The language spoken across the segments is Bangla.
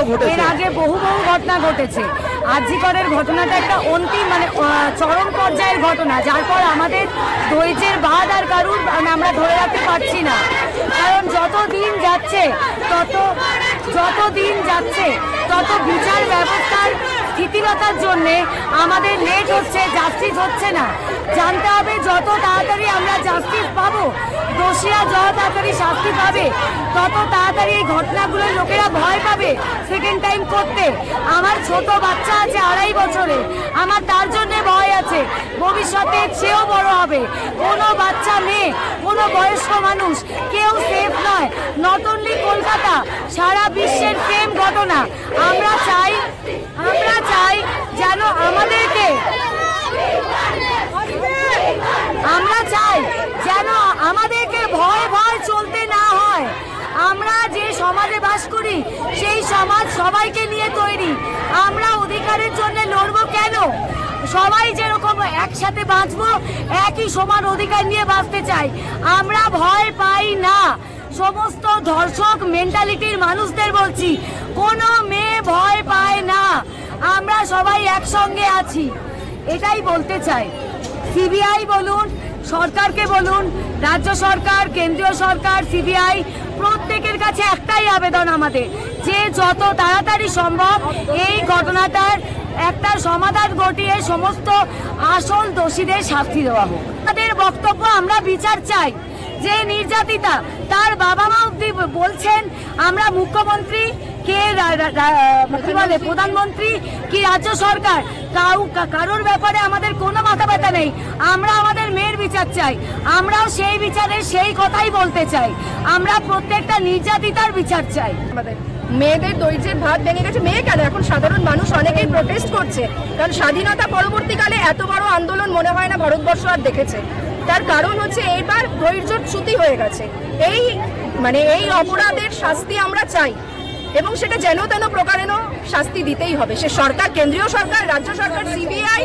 ঘটেনি, এর আগে বহু ঘটনা ঘটেছে। জি করের ঘটনাটা একটা অন্তিম মানে চরম পর্যায়ের ঘটনা, যার পর আমাদের ধৈর্যের বাঁধ আর কারুর আমরা ধরে রাখতে পারছি না। কারণ যত দিন যাচ্ছে তত বিচার ব্যবস্থার স্থিতিগতার জন্যে আমাদের লেট হচ্ছে, জাস্টিস হচ্ছে না। জানতে হবে যত তাড়াতাড়ি আমরা জাস্টিস পাবো, দোষীরা যত তাড়াতাড়ি শাস্তি পাবে, তত তাড়াতাড়ি এই ঘটনাগুলো লোকেরা ভয় পাবে সেকেন্ড টাইম করতে। আমার ছোট বাচ্চা আছে 2.5 বছরে, আমার তার জন্য ভয় আছে, ভবিষ্যতে সেও বড় হবে। কোনো বাচ্চা মেয়ে, কোনো বয়স্ক মানুষ কেউ সেফ নয়। নট অনলি কলকাতা, সারা বিশ্বের সেম ঘটনা। আমরা চাই যেন আমাদেরকে ভয় চলতে না হয়। আমরা যে সমাজে বাস করি সেই সমাজ সবাইকে নিয়ে তৈরি। আমরা অধিকারের জন্য লড়বো কেন? সবাই যেরকম একসাথে বাঁচবো, একই সমান অধিকার নিয়ে বাঁচতে চাই। আমরা ভয় পাই না। সমস্ত ধর্ষক মেন্টালিটির মানুষদের বলছি, কোনো মেয়ে ভয় পায় না। আমরা সবাই একসঙ্গে আছি, এটাই বলতে চাই। সিবিআই বলুন, সরকারকে বলুন, রাজ্য সরকার, কেন্দ্রীয় সরকার, সিবিআই, প্রত্যেকের কাছে একটাই আবেদন আমাদের, যে যত তাড়াতাড়ি সম্ভব এই ঘটনাটার একটা সমাধান ঘটিয়ে সমস্ত আসল দোষীদের শাস্তি দেওয়া হোক। আমাদের বক্তব্য, আমরা বিচার চাই। যে নির্যাতিতা, তার বাবা মা অব্দি বলছেন আমরা মুখ্যমন্ত্রী কে কি বলে প্রধানমন্ত্রী কি রাজ্য সরকার কারোর ব্যাপারে আমাদের কোনো মাথা ব্যথা নেই। আমরা আমাদের মেয়ের বিচার চাই, আমরাও সেই বিচারের সেই কথাই বলতে চাই। আমরা প্রত্যেকটা নির্যাতিতার বিচার চাই। মেয়েদের ধৈর্যের ভাত ভেঙে গেছে। মেয়ে কেন, এখন সাধারণ মানুষ অনেকেই প্রোটেস্ট করছে, কারণ স্বাধীনতা পরবর্তীকালে এত বড় আন্দোলন মনে হয় না ভারতবর্ষ আর দেখেছে। তার কারণ হচ্ছে এইবার ধৈর্যচ্যুতি হয়ে গেছে। এই অপরাধের শাস্তি আমরা চাই, এবং সেটা যেন তেন প্রকারেণ শাস্তি দিতেই হবে। সে সরকার, কেন্দ্রীয় সরকার, রাজ্য সরকার, সিবিআই,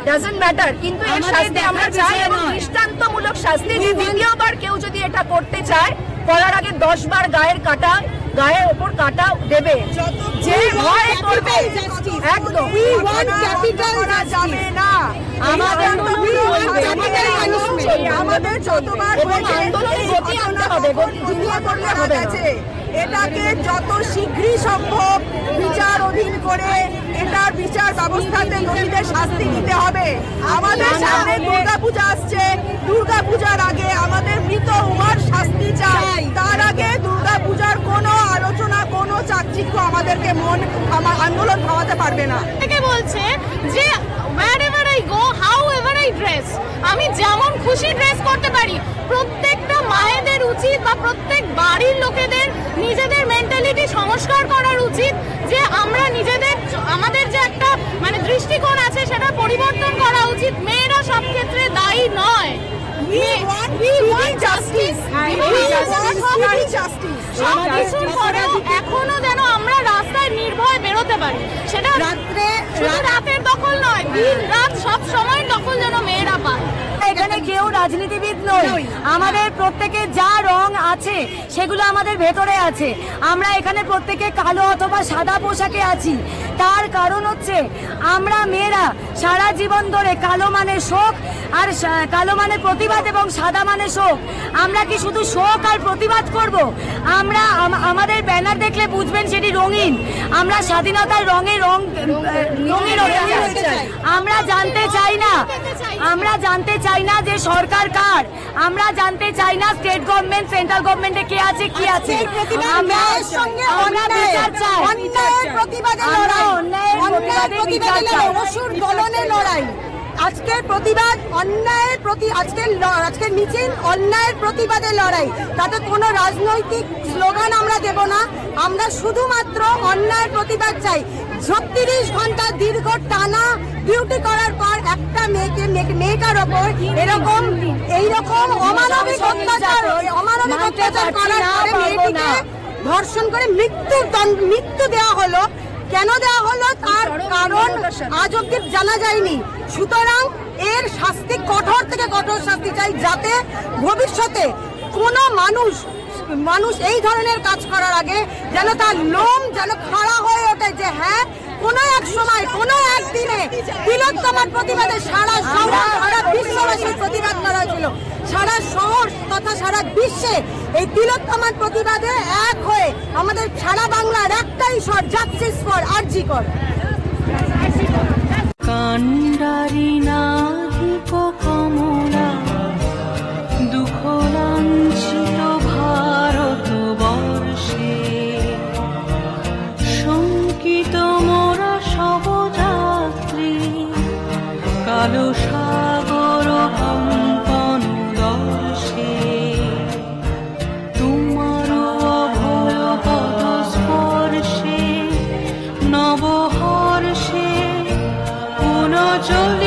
ডাজন্ট ম্যাটার, কিন্তু এই শাস্তি আমরা চাই, এবং দৃষ্টান্তমূলক শাস্তি। যে দ্বিতীয়বার কেউ যদি এটা করতে চায়, করার আগে 10 বার গায়ের ওপর কাটা দেবে, যে ভয় করবে। একদম যাবে না। আমাদের যতবার আন্দোলনে গতি আনতে হবে, করলে হবে। এটাকে যত শীঘ্রই সম্ভব বিচার অধীন করে এটার বিচার ব্যবস্থাতে দোষীদের শাস্তি দিতে হবে। আমাদের সামনে দুর্গাপূজা আসছে, দুর্গাপূজার আগে আমাদের মৃত উমার শাস্তি চাই। তার আগে দুর্গাপূজার কোনো আলোচনা, কোনো চাকচিক্য আমাদেরকে আন্দোলন থামাতে পারবে না। বলছে যে wherever I go, however I dress, আমি যেমন খুশি ড্রেস করতে পারি। প্রত্যেকটা মায়েদের উচিত বা প্রত্যেক বাড়ির লোকেদের নিজেদের মেন্টালিটি সংস্কার করার উচিত, যে আমরা আমাদের যে একটা মানে দৃষ্টিকোণ আছে সেটা পরিবর্তন করা উচিত। মেয়েরা সব ক্ষেত্রে দায়ী নয়। এখনো যেন আমরা রাস্তায় নির্ভয় বেরোতে পারি, সেটা রাতের দখল নয়, দিন রাত সব সময় দখল যেন মেয়েরা পায়। এখানে কেউ রাজনীতিবিদ নই, আমাদের প্রত্যেকের যা রং আছে সেগুলো আমাদের ভেতরে আছে। আমরা এখানে প্রত্যেকে কালো অথবা সাদা পোশাকে আছি। তার কারণ হচ্ছে আমরা মেয়েরা সারা জীবন ধরে কালো মানে শোক, আর কালো মানে প্রতিবাদ, এবং সাদা মানে শোক। আমরা কি শুধু শোক আর প্রতিবাদ করব? আমরা আমাদের ব্যানার দেখলে বুঝবেন সেটি রঙিন। আমরা স্বাধীনতার রঙিন আমরা জানতে চাই না যে সরকার কার। আমরা জানতে চাই না স্টেট গভর্নমেন্ট, সেন্ট্রাল গভর্নমেন্টে কে আছে কি আছে। আমরা বিচার চাই, অন্যায়ের প্রতিবাদে লড়াই। আজকের প্রতিবাদ অন্যায়ের প্রতি, আজকের মিছিল অন্যায়ের প্রতিবাদে লড়াই। তাতে কোনো রাজনৈতিক স্লোগান আমরা দেব না। আমরা শুধুমাত্র অন্যায়ের প্রতিবাদ চাই। 36 ঘন্টা দীর্ঘ টানা ডিউটি করার পর একটা মেয়েটার ওপর এইরকম অমানবিক অত্যাচার করার পরে মেয়েটিকে ধর্ষণ করে মৃত্যু দেওয়া হলো। কেন দেওয়া হলো তার কারণ আজ অব্দি জানা যায়নি। সুতরাং এর শাস্তি কঠোর থেকে কঠোর শাস্তি চাই, যাতে ভবিষ্যতে কোনো মানুষ মানুষ এই ধরনের কাজ করার আগে যেন তার লোম যেন খাড়া হয়ে ওঠে যে হ্যাঁ কোনো এক সময় কোনো একদিনে তিলোত্তমার প্রতিবাদে সারা শহর সারা বিশ্ববাসীর প্রতিবাদ করা হয়েছিল। সারা শহর তথা সারা বিশ্বে এই তিলোত্তমার প্রতিবাদে এক হয়ে আমাদের সারা বাংলার একটাই স্বর, জাস্টিস ফর আরজি কর। কান্ডারি নাহিক কমলা দুঃখ লাঞ্ছিত ভারতবর্ষে শঙ্কিত মোরা সব যাত্রী কালো সাগর কম্পন দর্শে তোমার অভয় পদ স্পর্শে নবহর্ষে চলে